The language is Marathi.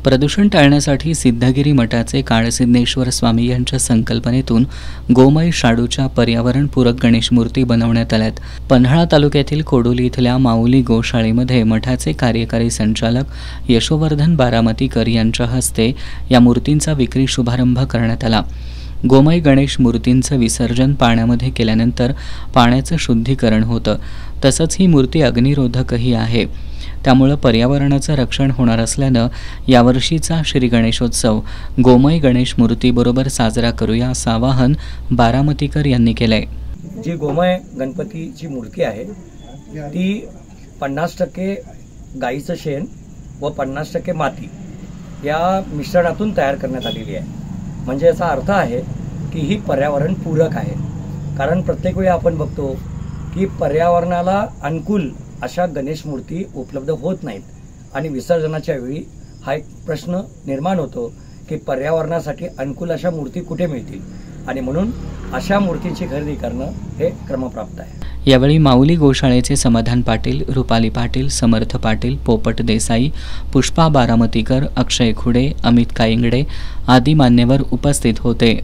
प्रदूषण टाळण्यासाठी सिद्धगिरी मठाचे काळसिद्धेश्वर स्वामी यांच्या संकल्पनेतून गोमय शाडूच्या पर्यावरणपूरक गणेश मूर्ती बनवण्यात आल्यात। पन्हाळा तालुक्यातील कोडोली इथल्या माऊली गोशाळेमध्ये मठाचे कार्यकारी संचालक यशोवर्धन बारामतीकर यांच्या हस्ते या मूर्तींचा विक्री शुभारंभ करण्यात आला। गोमय गणेश मूर्तींचं विसर्जन पाण्यामध्ये केल्यानंतर पाण्याचं शुद्धीकरण होतं। तसंच ही मूर्ती अग्निरोधकही आहे, त्यामुळे पर्यावरणाचं रक्षण होणार असल्यानं यावर्षीचा श्री गणेशोत्सव गोमय गणेश मूर्तीबरोबर साजरा करूया असं आवाहन बारामतीकर यांनी केलंय। जी गोमय गणपतीची मूर्ती आहे ती 50% गाईचं शेण व 50% माती या मिश्रणातून तयार करण्यात आलेली आहे। म्हणजे याचा अर्थ आहे की ही पर्यावरण पूरक आहे, कारण प्रत्येक वेळी आपण बघतो की पर्यावरणाला अनुकूल अशा गणेश मूर्ती उपलब्ध होत नाहीत आणि विसर्जनाच्या वेळी हा एक प्रश्न निर्माण होतो की पर्यावरणासाठी अनुकूल अशा मूर्ती कुठे मिळतील, आणि म्हणून अशा मूर्तीची खरेदी करणं हे क्रमप्राप्त आहे। यावेळी माऊली गोशाळेचे समाधान पाटील, रुपाली पाटील, समर्थ पाटील, पोपट देसाई, पुष्पा बारामतीकर, अक्षय खुडे, अमित कायंगडे आदी मान्यवर उपस्थित होते।